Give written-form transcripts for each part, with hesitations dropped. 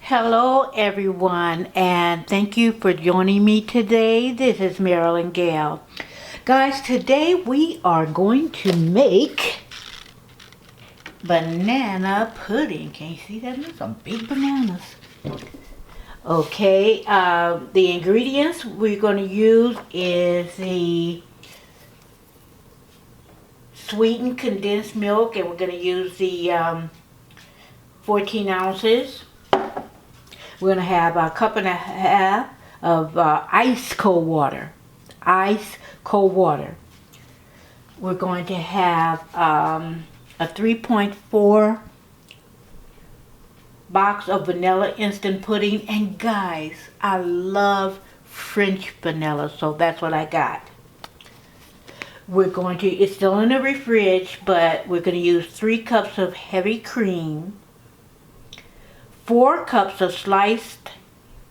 Hello everyone, and thank you for joining me today. This is Marilyn Gail. Guys, today we are going to make banana pudding. Can you see that? There's some big bananas. Okay, the ingredients we're going to use is the sweetened condensed milk, and we're going to use the 14 ounces. We're going to have a cup and a half of ice cold water. Ice cold water. We're going to have a 3.4 box of vanilla instant pudding. And guys, I love French vanilla, so that's what I got. We're going to, it's still in the fridge, but we're going to use 3 cups of heavy cream, 4 cups of sliced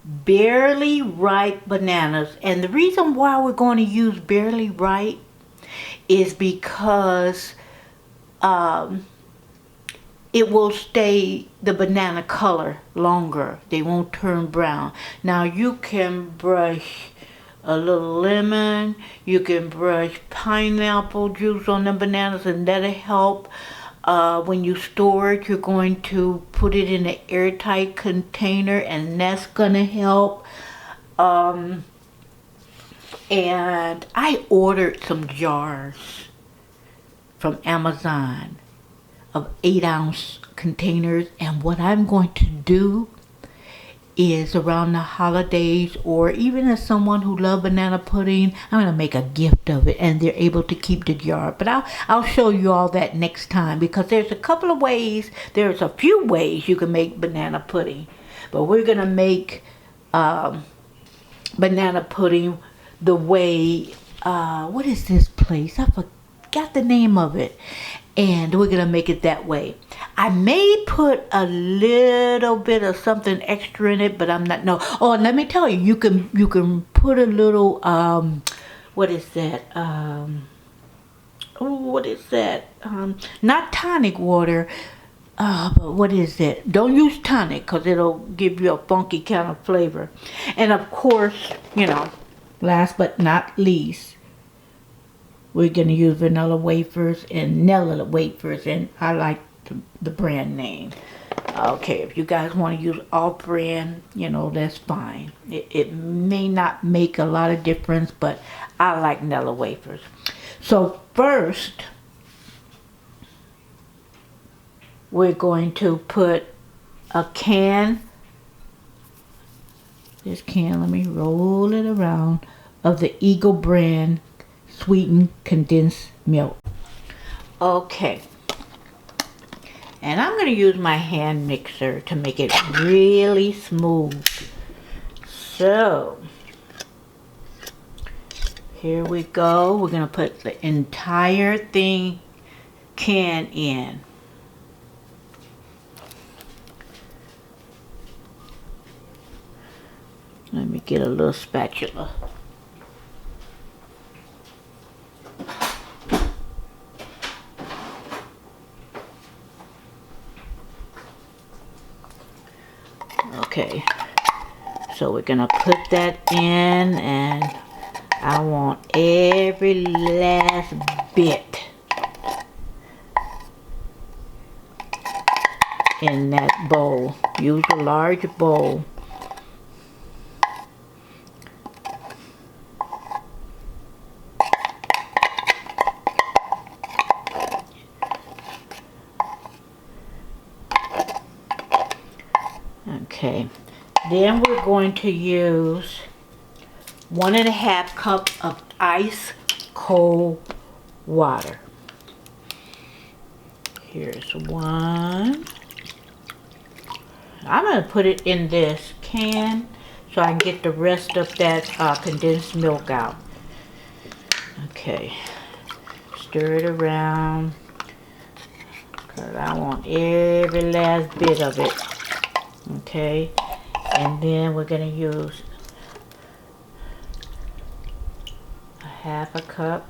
barely ripe bananas. And the reason why we're going to use barely ripe is because it will stay the banana color longer. They won't turn brown. Now you can brush a little lemon, you can brush pineapple juice on the bananas, and that'll help. When you store it, you're going to put it in an airtight container, and that's gonna help. And I ordered some jars from Amazon of 8-ounce containers, and what I'm going to do is around the holidays, or even as someone who loves banana pudding, I'm going to make a gift of it, and they're able to keep the jar. But I'll show you all that next time, because there's a couple of ways, there's a few ways you can make banana pudding. But we're going to make banana pudding the way, what is this place? I forgot the name of it. And we're going to make it that way. I may put a little bit of something extra in it, but I'm not, no. Oh, and let me tell you, you can put a little, what is that? What is that? Not tonic water, but what is it? Don't use tonic, because it'll give you a funky kind of flavor. And of course, you know, last but not least, we're going to use vanilla wafers and Nella wafers, and I like the brand name. Okay, if you guys want to use off brand, you know, that's fine. It may not make a lot of difference, but I like Nella wafers. So first, we're going to put a can, this can, let me roll it around, of the Eagle brand sweetened condensed milk. Okay, and I'm going to use my hand mixer to make it really smooth. So here we go. We're going to put the entire can in. Let me get a little spatula. Okay, so we're gonna put that in, and I want every last bit in that bowl. Use a large bowl. Okay, then we're going to use 1.5 cups of ice cold water. Here's one. I'm going to put it in this can so I can get the rest of that condensed milk out. Okay, stir it around, because I want every last bit of it. Okay, and then we're going to use a 1/2 cup.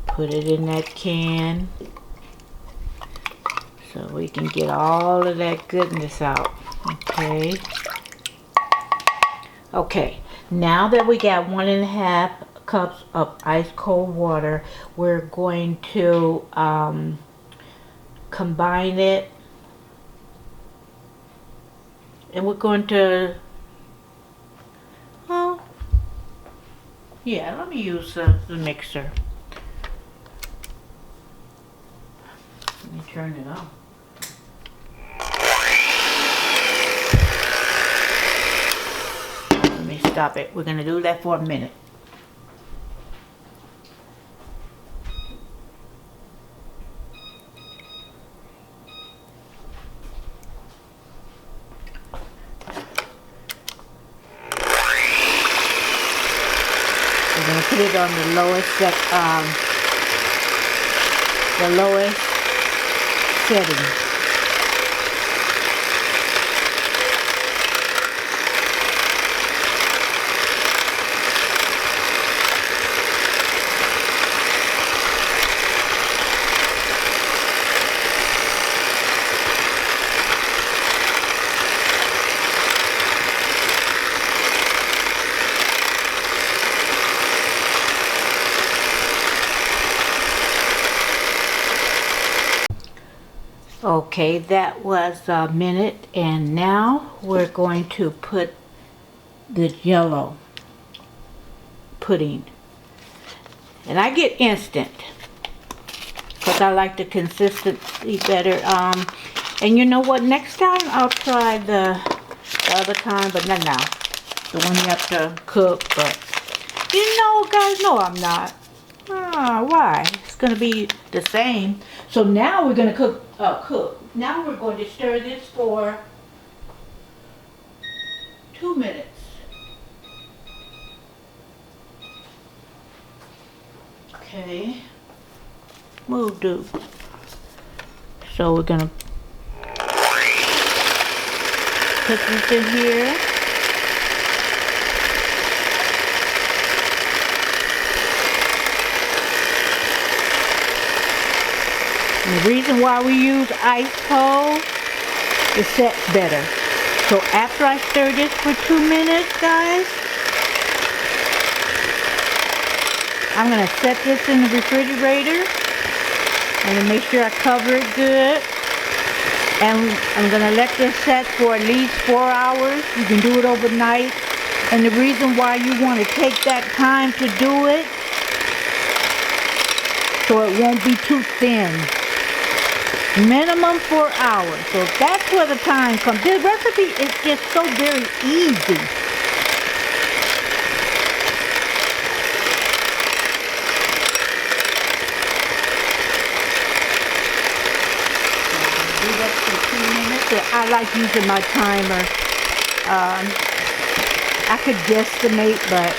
Put it in that can. So we can get all of that goodness out. Okay. Okay, now that we got 1.5 cups of ice cold water, we're going to combine it, and we're going to, oh yeah, let me use the mixer. Let me turn it on. Let me stop it. We're going to do that for a minute. We're going to put it on the lowest setting. Okay, that was a minute, and now we're going to put the Jello pudding. And I get instant because I like the consistency better. And you know what? Next time I'll try the other kind, but not now. The one you have to cook. But you know, guys, no, I'm not. Why? It's gonna be the same. So now we're gonna cook. Now we're going to stir this for 2 minutes. Okay. Move, dude. So we're gonna put this in here. And the reason why we use ice cold, it sets better. So after I stir this for 2 minutes, guys, I'm going to set this in the refrigerator and make sure I cover it good. And I'm going to let this set for at least 4 hours. You can do it overnight. And the reason why you want to take that time to do it, so it won't be too thin. Minimum 4 hours. So that's where the time comes. This recipe is just so very easy. Do that for 2 minutes. I like using my timer. I could guesstimate, but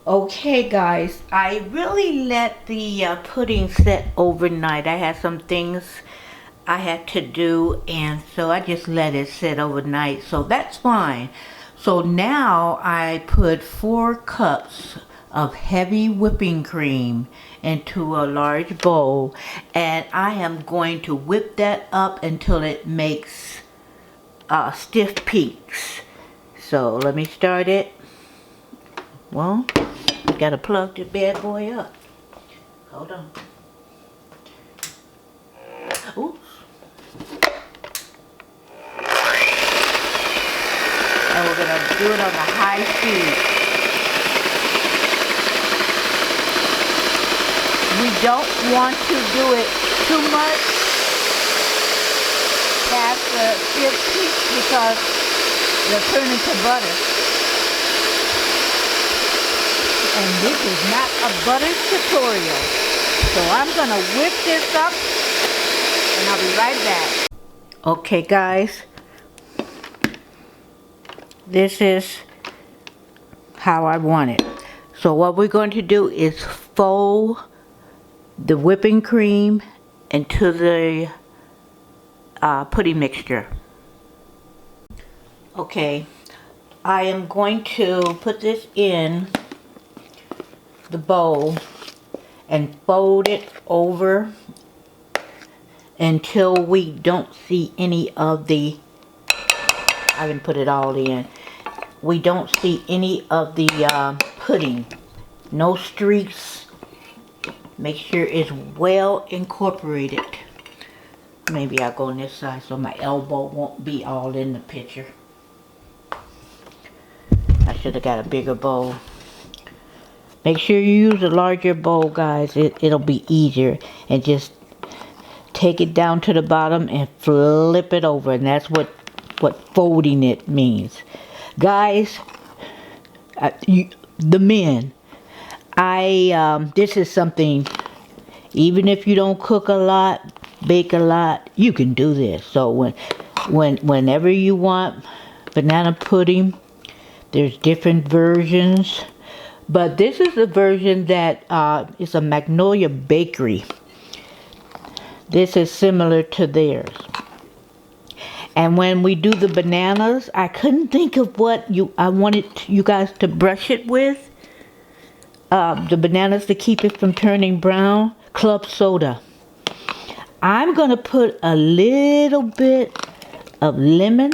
okay, guys, I really let the pudding set overnight. I had some things I had to do, and so I just let it sit overnight, so that's fine. So now I put 4 cups of heavy whipping cream into a large bowl, and I am going to whip that up until it makes stiff peaks. So let me start it. Well, gotta plug the bad boy up. Hold on. Oops. And we're gonna do it on a high speed. We don't want to do it too much past the stiff peaks because they'll turn into butter. And this is not a butter tutorial. So I'm going to whip this up and I'll be right back. Okay, guys. This is how I want it. So what we're going to do is fold the whipping cream into the pudding mixture. Okay, I am going to put this in the bowl and fold it over until we don't see any of the, I didn't put it all in, we don't see any of the pudding, no streaks. Make sure it's well incorporated. Maybe I'll go on this side so my elbow won't be all in the picture. I should have got a bigger bowl. Make sure you use a larger bowl, guys. It'll be easier. And just take it down to the bottom and flip it over. And that's what folding it means. Guys, the men, this is something, even if you don't cook a lot, bake a lot, you can do this. So whenever you want banana pudding, there's different versions. But this is the version that is a Magnolia Bakery. This is similar to theirs. And when we do the bananas, I couldn't think of what I wanted you guys to brush it with. The bananas to keep it from turning brown. Club soda. I'm going to put a little bit of lemon.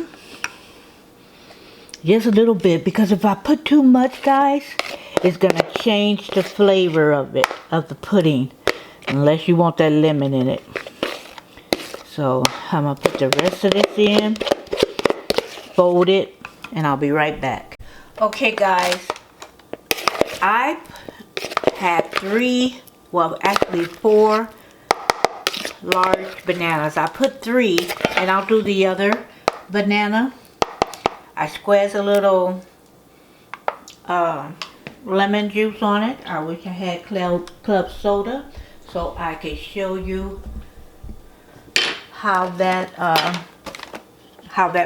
Just a little bit, because if I put too much, guys, it's going to change the flavor of it, of the pudding, unless you want that lemon in it. So I'm going to put the rest of this in, fold it, and I'll be right back. Okay, guys, I had 4 large bananas. I put 3, and I'll do the other banana. I squeezed a little lemon juice on it. I wish I had club soda so I could show you how that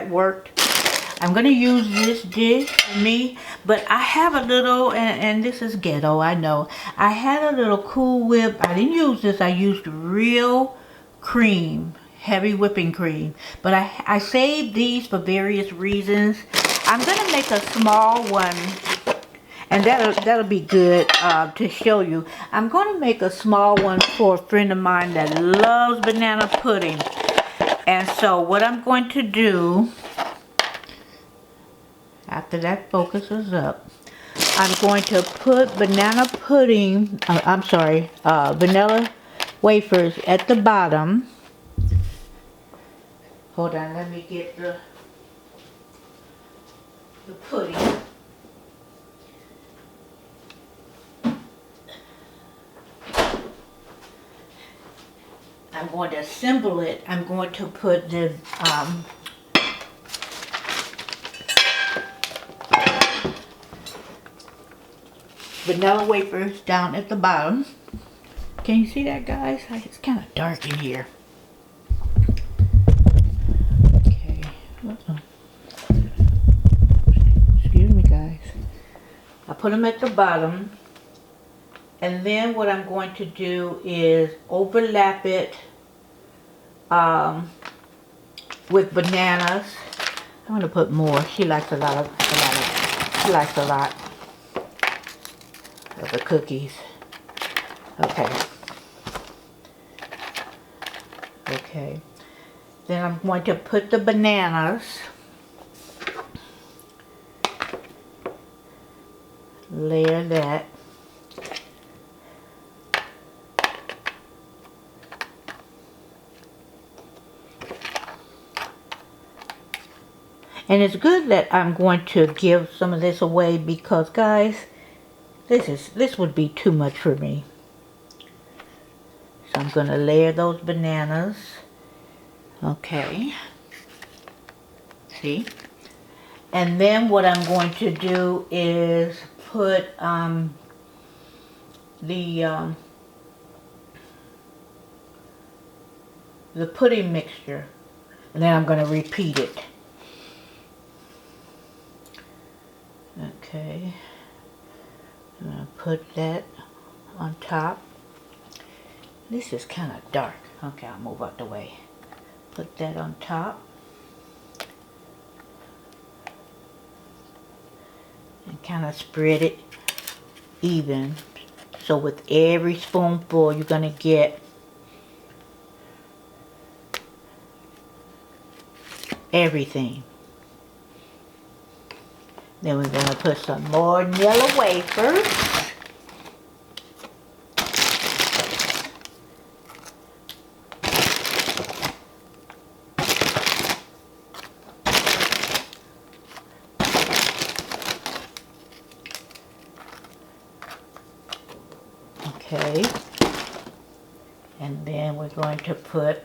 worked. I'm gonna use this dish for me, but I have a little, and this is ghetto, I know. I had a little Cool Whip. I didn't use this. I used real cream, heavy whipping cream, but I saved these for various reasons. I'm gonna make a small one, and that'll be good to show you. I'm gonna make a small one for a friend of mine that loves banana pudding. And so what I'm going to do, after that focuses up, I'm going to put banana pudding, vanilla wafers at the bottom. Hold on, let me get the pudding. I'm going to assemble it. I'm going to put the vanilla wafers down at the bottom. Can you see that, guys? It's kind of dark in here. Okay. Excuse me, guys. I put them at the bottom. And then what I'm going to do is overlap it with bananas. I'm going to put more. She likes a lot of the cookies. Okay. Okay. Then I'm going to put the bananas. Layer that. And it's good that I'm going to give some of this away because, guys, this would be too much for me. So I'm going to layer those bananas. Okay. See? And then what I'm going to do is put the pudding mixture. And then I'm going to repeat it. Okay. I'm gonna put that on top. This is kind of dark. Okay, I'll move out the way. Put that on top. And kind of spread it even. So with every spoonful, you're gonna get everything. Then we're gonna put some more vanilla wafers. Okay. And then we're going to put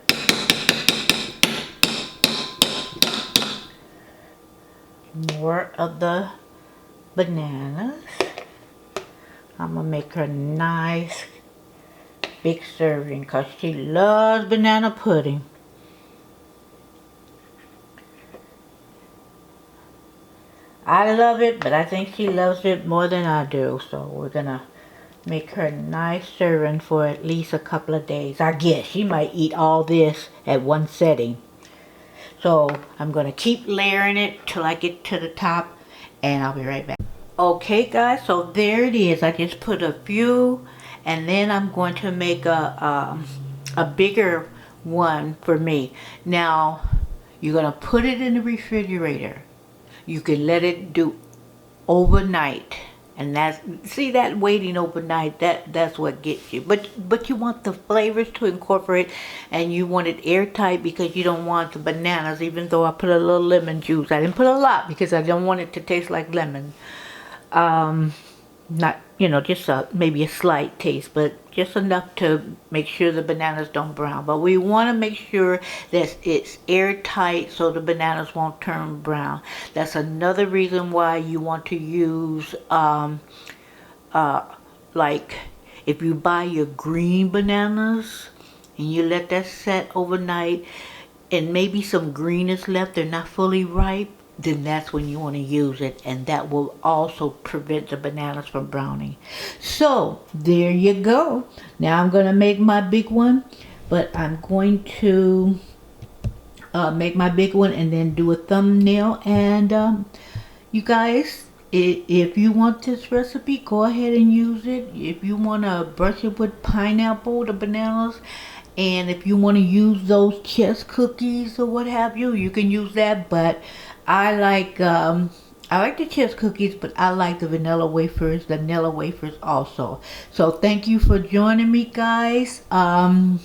more of the bananas. I'm gonna make her a nice big serving because she loves banana pudding. I love it, but I think she loves it more than I do. So we're gonna make her a nice serving for at least a couple of days. I guess she might eat all this at one setting. So I'm gonna keep layering it till I get to the top, and I'll be right back. Okay guys, so there it is. I just put a few, and then I'm going to make a bigger one for me. Now you're gonna put it in the refrigerator. You can let it do overnight, and that waiting overnight, that's what gets you. But you want the flavors to incorporate, and you want it airtight because you don't want the bananas. Even though I put a little lemon juice, I didn't put a lot because I don't want it to taste like lemon. Not, just maybe a slight taste, but just enough to make sure the bananas don't brown. But we want to make sure that it's airtight so the bananas won't turn brown. That's another reason why you want to use, like if you buy your green bananas and you let that set overnight and maybe some green is left, they're not fully ripe, then that's when you want to use it, and that will also prevent the bananas from browning. So there you go. Now I'm going to make my big one, but I'm going to make my big one and then do a thumbnail. And you guys, if you want this recipe, go ahead and use it. If you want to brush it with pineapple, the bananas, and if you want to use those chess cookies or what have you, you can use that. But I like the chess cookies, but I like the vanilla wafers also. So thank you for joining me, guys. And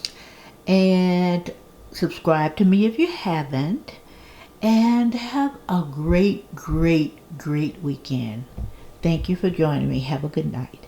subscribe to me if you haven't. And have a great weekend. Thank you for joining me. Have a good night.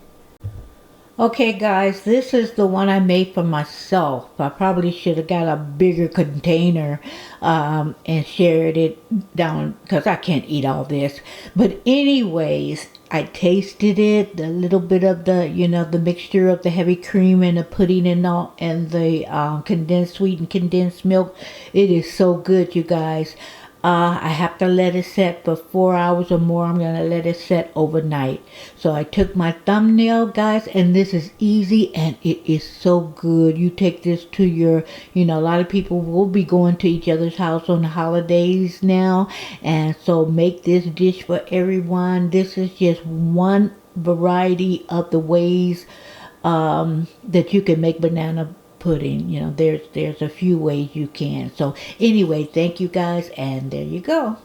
Okay guys, this is the one I made for myself. I probably should have got a bigger container and shared it down because I can't eat all this. But anyways, I tasted it, a little bit of the, the mixture of the heavy cream and the pudding and all, and the condensed sweet and condensed milk. It is so good, you guys. I have to let it set for 4 hours or more. I'm going to let it set overnight. So I took my thumbnail, guys, and this is easy and it is so good. You take this to your, a lot of people will be going to each other's house on the holidays now. And so make this dish for everyone. This is just one variety of the ways that you can make banana pudding. There's a few ways you can. So anyway, thank you guys, and there you go.